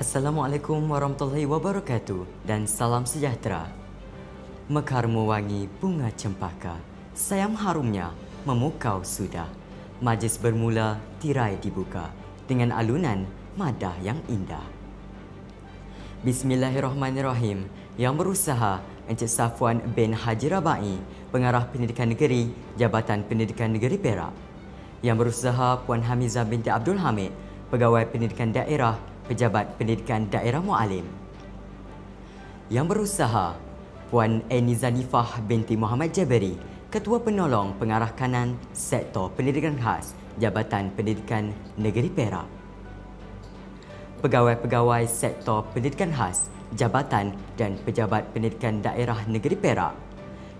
Assalamualaikum warahmatullahi wabarakatuh dan salam sejahtera. Mekar mewangi bunga cempaka, sayam harumnya memukau sudah. Majlis bermula, tirai dibuka dengan alunan madah yang indah. Bismillahirrahmanirrahim. Yang berusaha Encik Safwan bin Haji Rabai, Pengarah Pendidikan Negeri, Jabatan Pendidikan Negeri Perak. Yang berusaha Puan Hamizah binti Abdul Hamid, Pegawai Pendidikan Daerah, Pejabat Pendidikan Daerah Mualim. Yang berusaha Puan Eni Zanifah binti Muhammad Jaberi, Ketua Penolong Pengarah Kanan Sektor Pendidikan Khas, Jabatan Pendidikan Negeri Perak. Pegawai-pegawai Sektor Pendidikan Khas, Jabatan dan Pejabat Pendidikan Daerah Negeri Perak.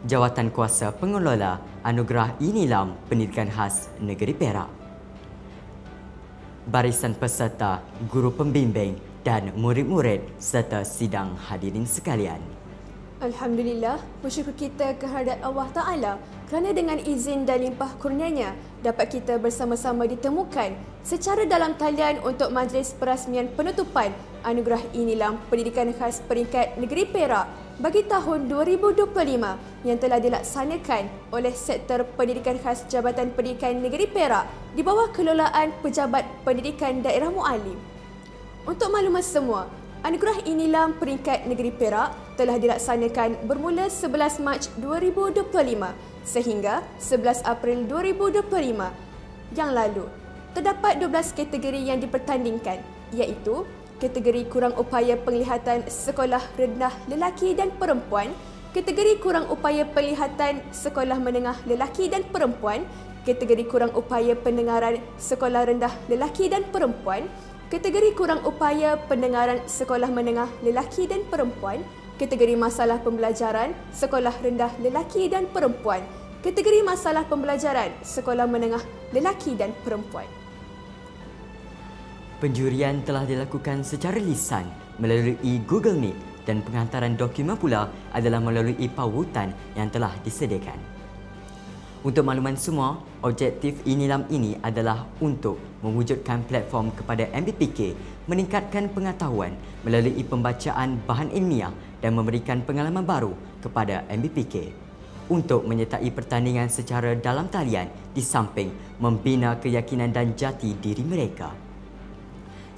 Jawatan Kuasa Pengelola Anugerah Inilam Pendidikan Khas Negeri Perak. Barisan peserta, guru pembimbing dan murid-murid serta sidang hadirin sekalian. Alhamdulillah, bersyukur kita kehadrat Allah Ta'ala kerana dengan izin dan limpah kurnianya dapat kita bersama-sama ditemukan secara dalam talian untuk majlis perasmian penutupan Anugerah Inilam Pendidikan Khas Peringkat Negeri Perak bagi tahun 2025 yang telah dilaksanakan oleh Sektor Pendidikan Khas Jabatan Pendidikan Negeri Perak di bawah kelolaan Pejabat Pendidikan Daerah Mualim. Untuk maklumat semua, Anugerah Inilam Peringkat Negeri Perak telah dilaksanakan bermula 11 Mac 2025 sehingga 11 April 2025 yang lalu. Terdapat 12 kategori yang dipertandingkan, iaitu kategori kurang upaya penglihatan sekolah rendah lelaki dan perempuan, kategori kurang upaya penglihatan sekolah menengah lelaki dan perempuan, kategori kurang upaya pendengaran sekolah rendah lelaki dan perempuan, kategori kurang upaya pendengaran sekolah menengah lelaki dan perempuan, kategori masalah pembelajaran sekolah rendah lelaki dan perempuan, kategori masalah pembelajaran sekolah menengah lelaki dan perempuan. Penjurian telah dilakukan secara lisan melalui Google Meet dan penghantaran dokumen pula adalah melalui pautan yang telah disediakan. Untuk makluman semua, objektif Inilam ini adalah untuk mewujudkan platform kepada MBPK meningkatkan pengetahuan melalui pembacaan bahan ilmiah dan memberikan pengalaman baru kepada MBPK untuk menyertai pertandingan secara dalam talian di samping membina keyakinan dan jati diri mereka.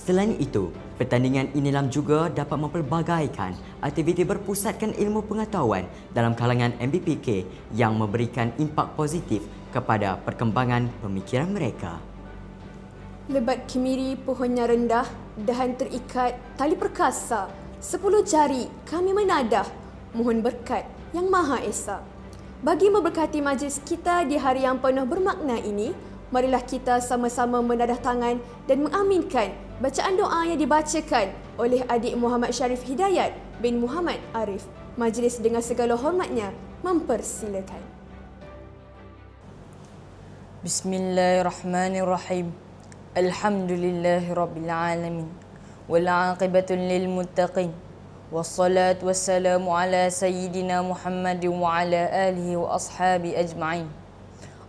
Selain itu, pertandingan Inilam juga dapat mempelbagaikan aktiviti berpusatkan ilmu pengetahuan dalam kalangan MBPK yang memberikan impak positif kepada perkembangan pemikiran mereka. Lebat kemiri pohonnya rendah, dahan terikat, tali perkasa, 10 jari kami menadah, mohon berkat yang Maha Esa. Bagi memberkati majlis kita di hari yang penuh bermakna ini, marilah kita sama-sama menadah tangan dan mengaminkan bacaan doa yang dibacakan oleh adik Muhammad Sharif Hidayat bin Muhammad Arif. Majlis dengan segala hormatnya mempersilakan. Bismillahirrahmanirrahim. Alhamdulillahirabbil alamin. Wal 'aqibatu lil muttaqin. Wassalatu wassalamu ala sayyidina Muhammadin wa ala alihi wa ashabi ajma'in.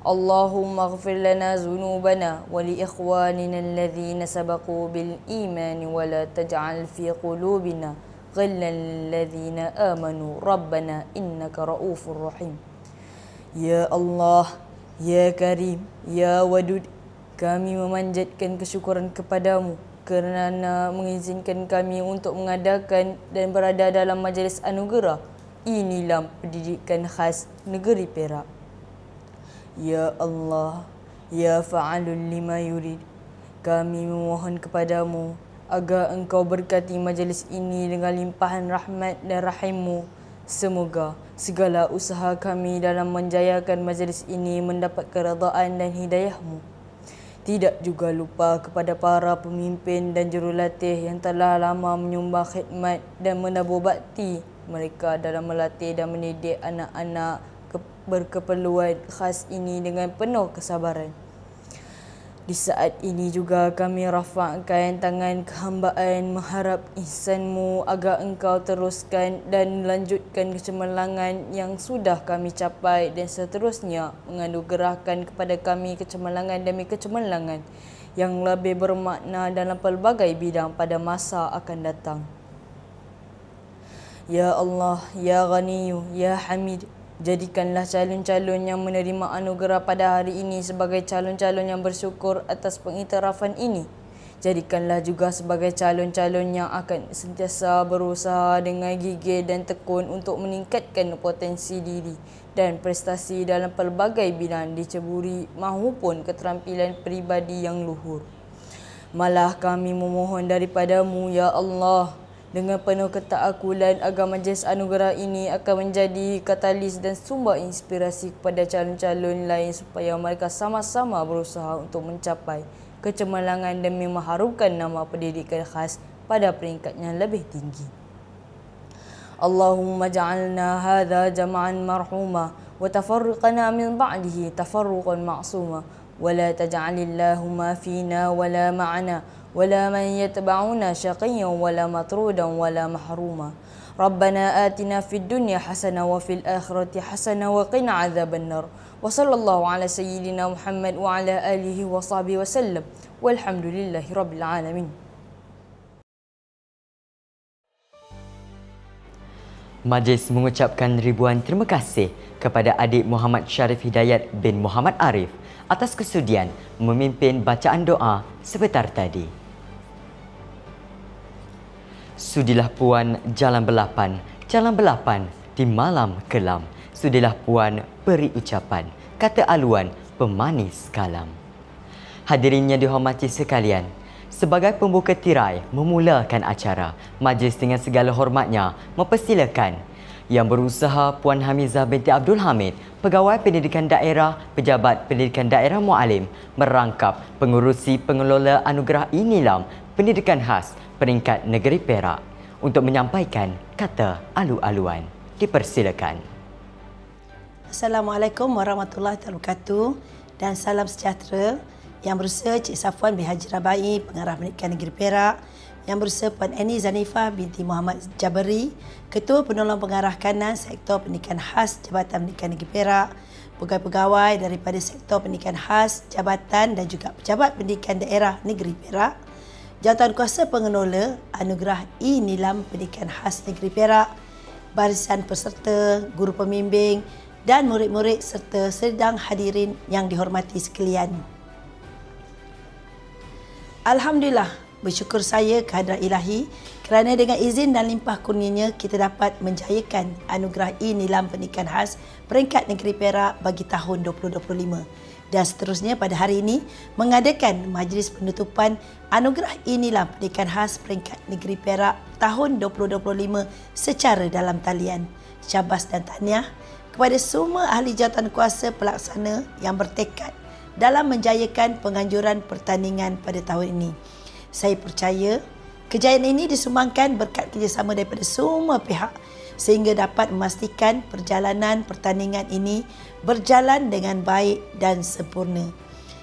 Allahumma ighfir lana dhunubana wa li ikhwanina alladhina sabaqu bil iman wa la taj'al fi qulubina ghillan lil ladzina amanu rabbana innaka raufur rahim. Ya Allah, ya Karim, ya Wadud, kami memanjatkan kesyukuran kepadamu kerana mengizinkan kami untuk mengadakan dan berada dalam majlis anugerah Inilam Pendidikan Khas Negeri Perak. Ya Allah, ya fa'alul lima yurid, kami memohon kepadamu agar engkau berkati majlis ini dengan limpahan rahmat dan rahimmu. Semoga segala usaha kami dalam menjayakan majlis ini mendapat keredaan dan hidayahmu. Tidak juga lupa kepada para pemimpin dan jurulatih yang telah lama menyumbang khidmat dan menabur bakti mereka dalam melatih dan mendidik anak-anak berkeperluan khas ini dengan penuh kesabaran. Di saat ini juga kami rafakkan tangan kehambaan mengharap ihsan-Mu agar Engkau teruskan dan lanjutkan kecemerlangan yang sudah kami capai dan seterusnya menganugerahkan kepada kami kecemerlangan demi kecemerlangan yang lebih bermakna dalam pelbagai bidang pada masa akan datang. Ya Allah, Ya Ghaniyu, Ya Hamid, jadikanlah calon-calon yang menerima anugerah pada hari ini sebagai calon-calon yang bersyukur atas pengiktirafan ini. Jadikanlah juga sebagai calon-calon yang akan sentiasa berusaha dengan gigih dan tekun untuk meningkatkan potensi diri dan prestasi dalam pelbagai bidang diceburi maupun keterampilan peribadi yang luhur. Malah kami memohon daripada-Mu, Ya Allah, dengan penuh ketaakulan agar majlis anugerah ini akan menjadi katalis dan sumber inspirasi kepada calon-calon lain supaya mereka sama-sama berusaha untuk mencapai kecemerlangan demi mengharumkan nama pendidikan khas pada peringkat yang lebih tinggi. Allahumma ja'alna hadha jama'an marhuma wa tafarruqana min ba'dihi tafarruqan ma'suma wa la taj'alillahumma fina wa la ma'ana ولا من يتبعنا شقيا ولا مطرودا ولا محروما ربنا آتنا في الدنيا حسنة وفي الآخرة حسنة وقنا عذاب النار وصلى الله على سيدنا محمد وعلى آله وصحبه وسلم والحمد لله رب العالمين. Majlis mengucapkan ribuan terima kasih kepada adik Muhammad Sharif Hidayat bin Muhammad Arif atas kesudian memimpin bacaan doa sebentar tadi. Sudilah puan jalan belapan di malam kelam. Sudilah puan beri ucapan, kata aluan pemanis kalam. Hadirin yang dihormati sekalian, sebagai pembuka tirai memulakan acara, majlis dengan segala hormatnya mempersilakan Yang Berusaha Puan Hamizah binti Abdul Hamid, Pegawai Pendidikan Daerah, Pejabat Pendidikan Daerah Mualim, merangkap pengurusi pengelola anugerah Inilam Pendidikan Khas peringkat negeri Perak untuk menyampaikan kata alu-aluan. Dipersilakan. Assalamualaikum warahmatullahi wabarakatuh dan salam sejahtera. Yang Berusaha Cik Safwan bin Haji Rabai, Pengarah Pendidikan Negeri Perak. Yang Berusaha Puan Annie Zanifah binti Muhammad Jabari, Ketua Penolong Pengarah Kanan Sektor Pendidikan Khas Jabatan Pendidikan Negeri Perak. Pegawai-pegawai daripada Sektor Pendidikan Khas Jabatan dan juga Pejabat Pendidikan Daerah Negeri Perak. Jawatankuasa Pengelola Anugerah Inilam Pendidikan Khas Negeri Perak, barisan peserta, guru pembimbing dan murid-murid serta sedang hadirin yang dihormati sekalian. Alhamdulillah, bersyukur saya kehadrat Ilahi kerana dengan izin dan limpah kurnianya kita dapat menjayakan Anugerah Inilam Pendidikan Khas peringkat negeri Perak bagi tahun 2025. Dan seterusnya pada hari ini mengadakan majlis penutupan Anugerah Inilam Pendidikan Khas peringkat negeri Perak tahun 2025 secara dalam talian. Syabas dan tahniah kepada semua ahli jawatankuasa pelaksana yang bertekad dalam menjayakan penganjuran pertandingan pada tahun ini. Saya percaya kejayaan ini disumbangkan berkat kerjasama daripada semua pihak sehingga dapat memastikan perjalanan pertandingan ini berjalan dengan baik dan sempurna.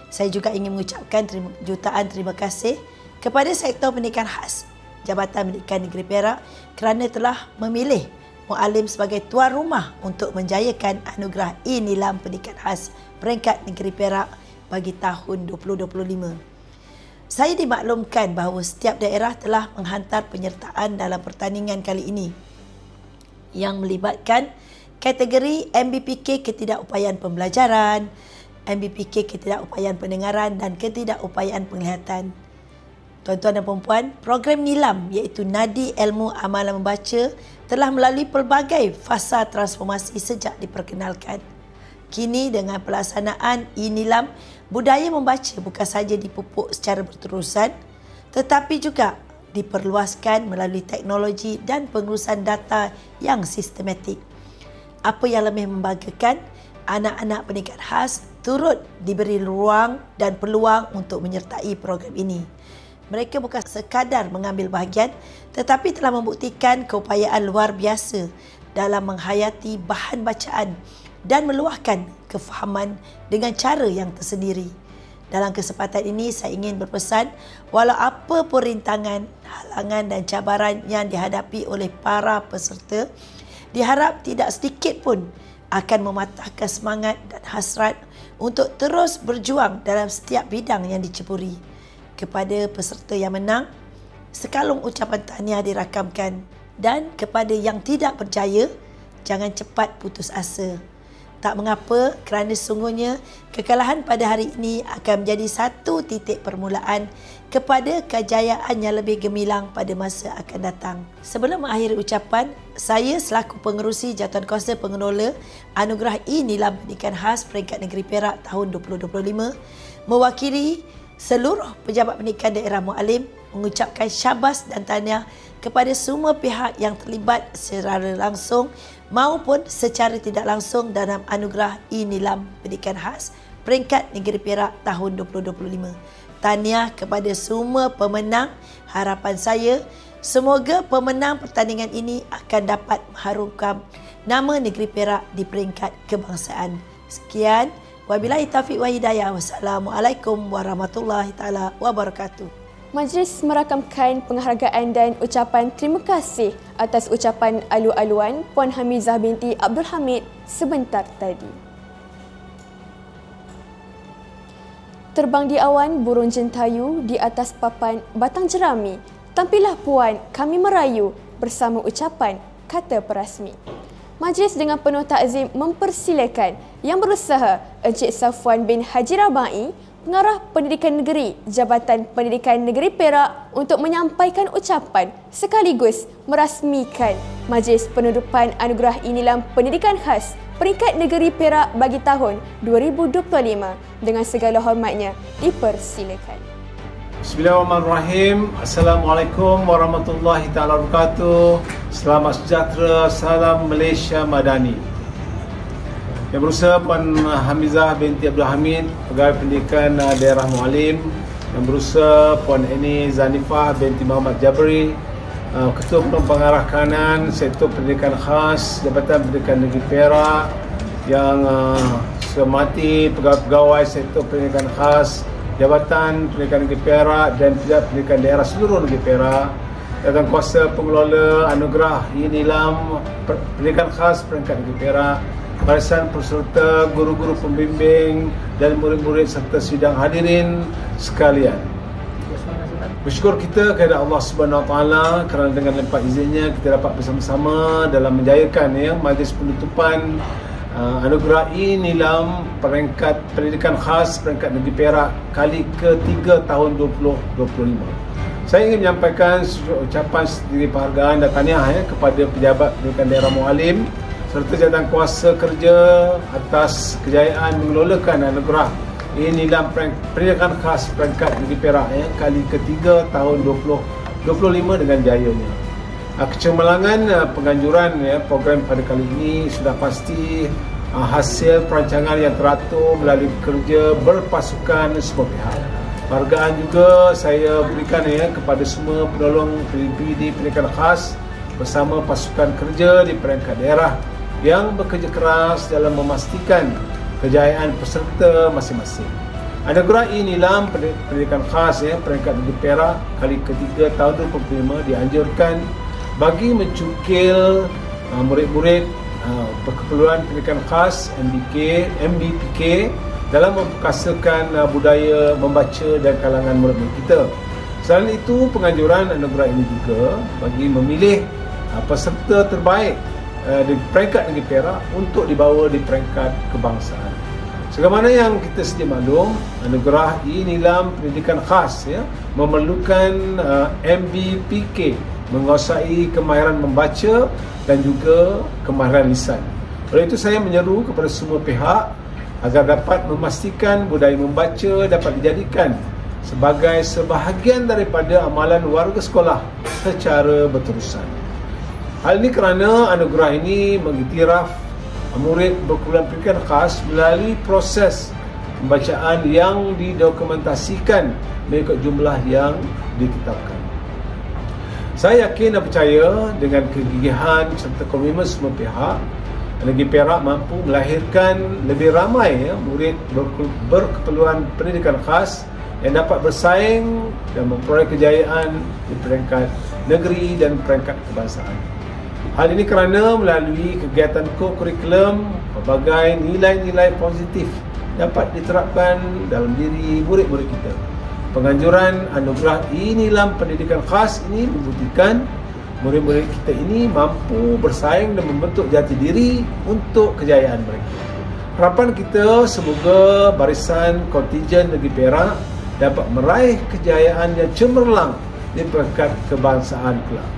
Saya juga ingin mengucapkan jutaan terima kasih kepada Sektor Pendidikan Khas Jabatan Pendidikan Negeri Perak kerana telah memilih Mualim sebagai tuan rumah untuk menjayakan Anugerah Inilam Pendidikan Khas peringkat negeri Perak bagi tahun 2025. Saya dimaklumkan bahawa setiap daerah telah menghantar penyertaan dalam pertandingan kali ini yang melibatkan kategori MBPK ketidakupayaan pembelajaran, MBPK ketidakupayaan pendengaran dan ketidakupayaan penglihatan. Tuan-tuan dan puan-puan, program Nilam iaitu Nadi Ilmu Amalan Membaca telah melalui pelbagai fasa transformasi sejak diperkenalkan. Kini dengan pelaksanaan Nilam, budaya membaca bukan sahaja dipupuk secara berterusan tetapi juga diperluaskan melalui teknologi dan pengurusan data yang sistematik. Apa yang lebih membanggakan, anak-anak pendidikan khas turut diberi ruang dan peluang untuk menyertai program ini. Mereka bukan sekadar mengambil bahagian tetapi telah membuktikan keupayaan luar biasa dalam menghayati bahan bacaan dan meluahkan kefahaman dengan cara yang tersendiri. Dalam kesempatan ini saya ingin berpesan, walau apa pun rintangan, halangan dan cabaran yang dihadapi oleh para peserta, diharap tidak sedikit pun akan mematahkan semangat dan hasrat untuk terus berjuang dalam setiap bidang yang diceburi. Kepada peserta yang menang, sekalung ucapan tahniah dirakamkan, dan kepada yang tidak berjaya, jangan cepat putus asa. Tak mengapa, kerana sungguhnya kekalahan pada hari ini akan menjadi satu titik permulaan kepada kejayaan yang lebih gemilang pada masa akan datang. Sebelum mengakhiri ucapan, saya selaku pengerusi Jawatankuasa Pengelola Anugerah Nilam Pendidikan Khas Peringkat Negeri Perak tahun 2025 mewakili seluruh pejabat pendidikan daerah Mualim mengucapkan syabas dan tahniah kepada semua pihak yang terlibat secara langsung maupun secara tidak langsung dalam Anugerah Nilam Pendidikan Khas Peringkat Negeri Perak tahun 2025. Tahniah kepada semua pemenang. Harapan saya, semoga pemenang pertandingan ini akan dapat mengharumkan nama negeri Perak di peringkat kebangsaan. Sekian, wabillahi taufiq wa hidayah. Wassalamualaikum warahmatullahi taala wabarakatuh. Majlis merakamkan penghargaan dan ucapan terima kasih atas ucapan alu-aluan Puan Hamizah binti Abdul Hamid sebentar tadi. Terbang di awan burung jentayu di atas papan batang jerami. Tampilah puan kami merayu bersama ucapan kata perasmi. Majlis dengan penuh takzim mempersilakan yang berusaha Encik Safwan bin Haji Rabai, Pengarah Pendidikan Negeri Jabatan Pendidikan Negeri Perak untuk menyampaikan ucapan sekaligus merasmikan Majlis Penutupan Anugerah Nilam Pendidikan Khas Peringkat Negeri Perak bagi tahun 2025. Dengan segala hormatnya, dipersilakan. Bismillahirrahmanirrahim. Assalamualaikum warahmatullahi taala wabarakatuh. Selamat sejahtera, salam Malaysia Madani. Yang berusaha Puan Hamizah binti Abdul Hamid, Pegawai Pendidikan Daerah Mualim. Yang berusaha Puan Eni Zanifah binti Muhammad Jabri, Ketua Penuh Pengarah Kanan Sektor Pendidikan Khas Jabatan Pendidikan Negeri Perak. Yang semati pegawai-pegawai Sektor Pendidikan Khas Jabatan Pendidikan Negeri Perak dan Pejabat Pendidikan Daerah seluruh Negeri Perak. Jawatankuasa Pengelola Anugerah Nilam Pendidikan Khas Peringkat Negeri Perak, barisan peserta, guru-guru pembimbing dan murid-murid serta sidang hadirin sekalian. Bersyukur kita kepada Allah Subhanahu Wa Taala kerana dengan limpah izinnya kita dapat bersama-sama dalam menjayakan majlis penutupan Anugerah Nilam Peringkat Pendidikan Khas Peringkat Negeri Perak kali ke-3 tahun 2025. Saya ingin menyampaikan ucapan sendiri penghargaan dan tahniah kepada pejabat pendidikan daerah Mualim serta jawatankuasa kerja atas kejayaan mengelolakan anugerah Nilam Pendidikan Khas Peringkat Negeri Perak kali ke-3 tahun 2025 dengan jayanya. Kecemerlangan penganjuran program pada kali ini sudah pasti hasil perancangan yang teratur melalui kerja berpasukan semua pihak. Penghargaan juga saya berikan kepada semua penolong PDP pendidikan khas bersama pasukan kerja di peringkat daerah yang bekerja keras dalam memastikan kejayaan peserta masing-masing. Anugerah Nilam Pendidikan Khas Peringkat Negeri Perak kali ke-3 tahun 2025 dianjurkan bagi mencukil murid-murid perkeperluan pendidikan khas MBPK dalam memperkasakan budaya membaca dan kalangan murid-murid kita. Selain itu, penganjuran anugerah ini juga bagi memilih peserta terbaik di peringkat Negeri Perak untuk dibawa di peringkat kebangsaan. Sebagaimana yang kita sedia maklum, anugerah Nilam Pendidikan Khas memerlukan MBPK menguasai kemahiran membaca dan juga kemahiran lisan. Oleh itu saya menyeru kepada semua pihak agar dapat memastikan budaya membaca dapat dijadikan sebagai sebahagian daripada amalan warga sekolah secara berterusan. Hal ini kerana anugerah ini mengiktiraf murid berkumpulan pendidikan khas melalui proses pembacaan yang didokumentasikan mengikut jumlah yang ditetapkan. Saya yakin dan percaya dengan kegigihan serta komitmen semua pihak, Negeri Perak mampu melahirkan lebih ramai murid berkeperluan pendidikan khas yang dapat bersaing dan memperoleh kejayaan di peringkat negeri dan peringkat kebangsaan. Hal ini kerana melalui kegiatan kurikulum, pelbagai nilai-nilai positif dapat diterapkan dalam diri murid-murid kita. Penganjuran anugerah e-Nilam pendidikan khas ini membuktikan murid-murid kita ini mampu bersaing dan membentuk jati diri untuk kejayaan mereka. Harapan kita semoga barisan kontingen Negeri Perak dapat meraih kejayaan yang cemerlang di peringkat kebangsaan kelak.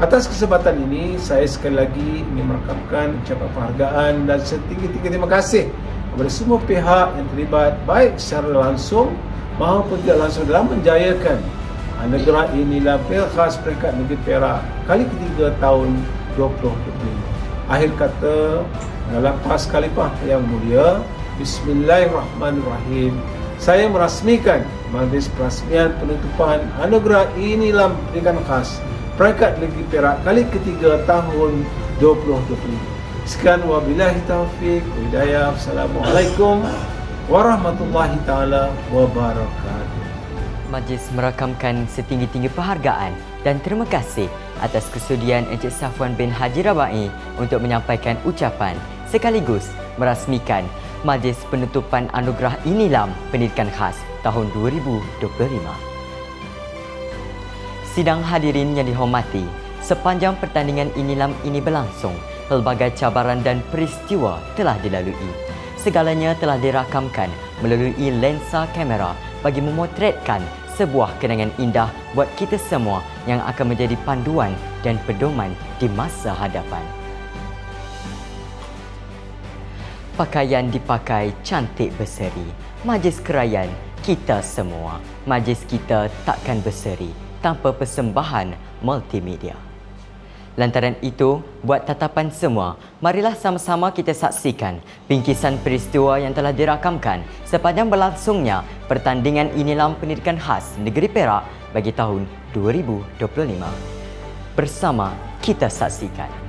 Atas kesempatan ini, saya sekali lagi ingin merakamkan ucapan penghargaan dan setinggi-tinggi terima kasih kepada semua pihak yang terlibat baik secara langsung maupun tidak langsung dalam menjayakan anugerah e-Nilam pendidikan khas peringkat Negeri Perak kali ketiga tahun 2025. Akhir kata, dalam pas Khalifah yang mulia, Bismillahirrahmanirrahim, saya merasmikan majlis perasmian penutupan anugerah e-Nilam pendidikan khas peringkat Negeri Perak kali ketiga tahun 2025. Sekian wabillahi taufiq wa hidayah. Assalamualaikum warahmatullahi taala wabarakatuh. Majlis merakamkan setinggi-tinggi penghargaan dan terima kasih atas kesudian Encik Safwan bin Haji Rabai untuk menyampaikan ucapan sekaligus merasmikan majlis penutupan anugerah e-Nilam pendidikan khas tahun 2025. Sidang hadirin yang dihormati, sepanjang pertandingan e-Nilam ini berlangsung, pelbagai cabaran dan peristiwa telah dilalui. Segalanya telah dirakamkan melalui lensa kamera bagi memotretkan sebuah kenangan indah buat kita semua yang akan menjadi panduan dan pedoman di masa hadapan. Pakaian dipakai cantik berseri. Majlis kerayan kita semua. Majlis kita takkan berseri tanpa persembahan multimedia. Lantaran itu, buat tatapan semua, marilah sama-sama kita saksikan bingkisan peristiwa yang telah dirakamkan sepanjang berlangsungnya pertandingan e-Nilam pendidikan khas Negeri Perak bagi tahun 2025. Bersama kita saksikan.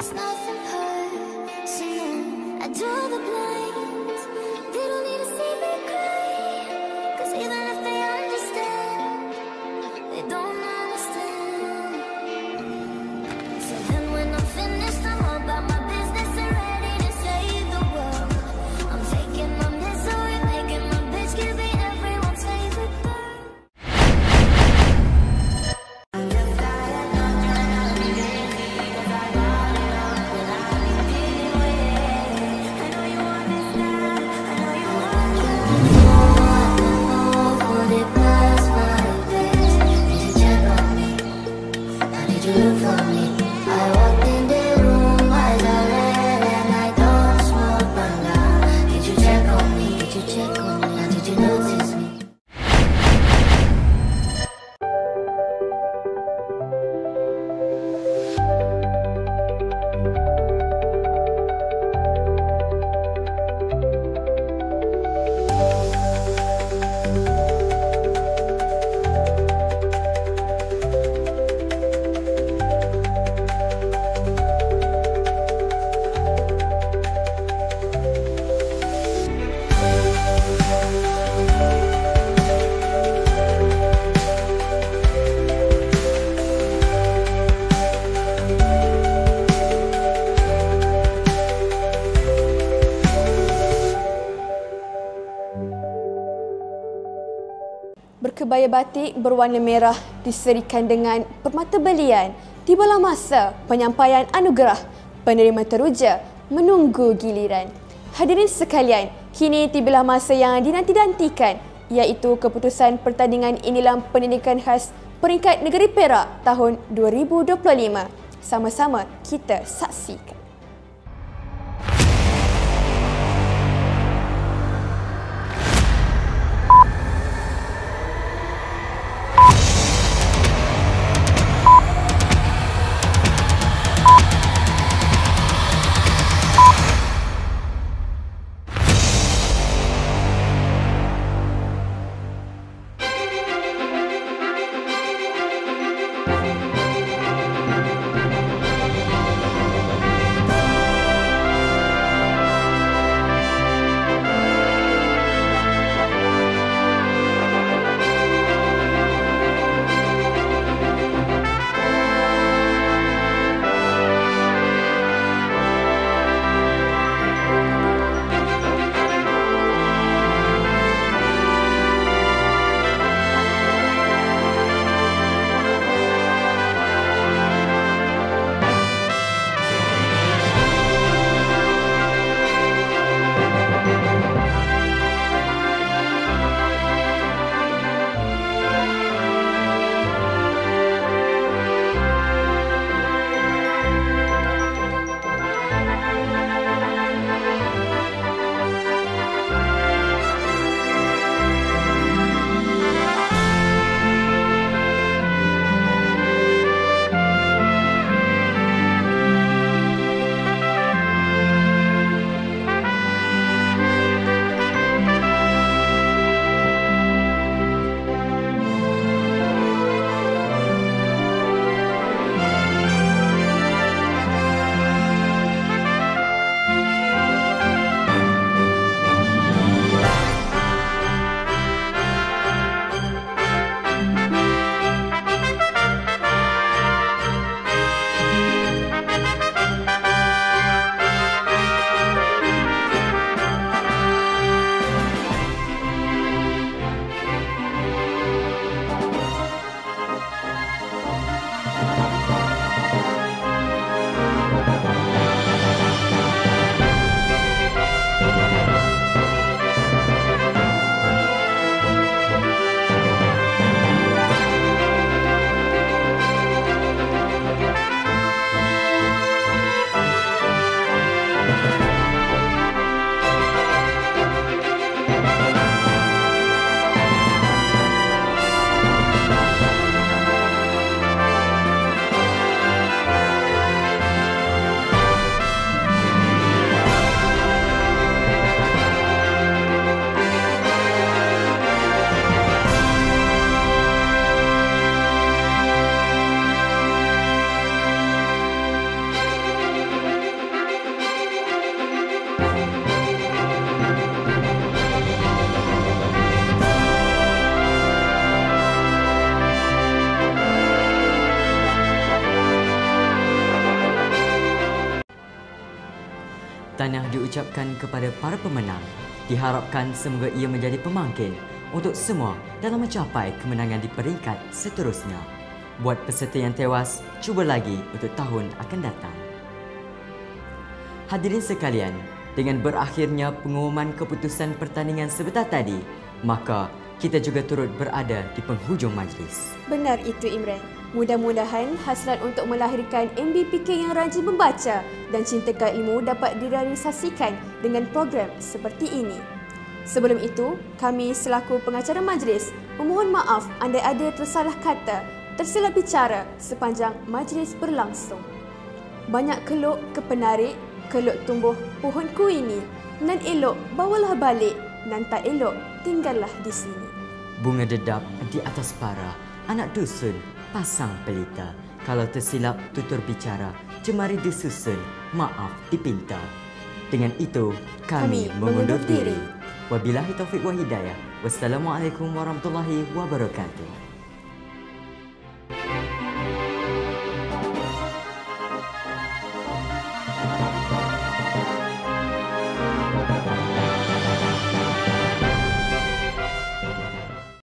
It's nothing berkebaya batik berwarna merah diserikan dengan permata belian. Tibalah masa penyampaian anugerah. Penerima teruja menunggu giliran. Hadirin sekalian, kini tibalah masa yang dinanti-nantikan, iaitu keputusan pertandingan Inilam Pendidikan Khas Peringkat Negeri Perak tahun 2025. Sama-sama kita saksikan. Tahniah diucapkan kepada para pemenang. Diharapkan semoga ia menjadi pemangkin untuk semua dalam mencapai kemenangan di peringkat seterusnya. Buat peserta yang tewas, cuba lagi untuk tahun akan datang. Hadirin sekalian, dengan berakhirnya pengumuman keputusan pertandingan sebentar tadi, maka kita juga turut berada di penghujung majlis. Benar itu Imran. Mudah-mudahan hasrat untuk melahirkan MBPK yang rajin membaca dan cintakan ilmu dapat direalisasikan dengan program seperti ini. Sebelum itu, kami selaku pengacara majlis memohon maaf andai ada tersalah kata, tersilap bicara sepanjang majlis berlangsung. Banyak keluk ke penarik, keluk tumbuh pohonku ini, nan elok bawalah balik, nan tak elok tinggallah di sini. Bunga dedap di atas para, anak dusun pasang pelita. Kalau tersilap tutur bicara, cemari disusun, maaf dipinta. Dengan itu, kami mengundur diri. Wabillahi taufiq wa hidayah. Wassalamualaikum warahmatullahi wabarakatuh.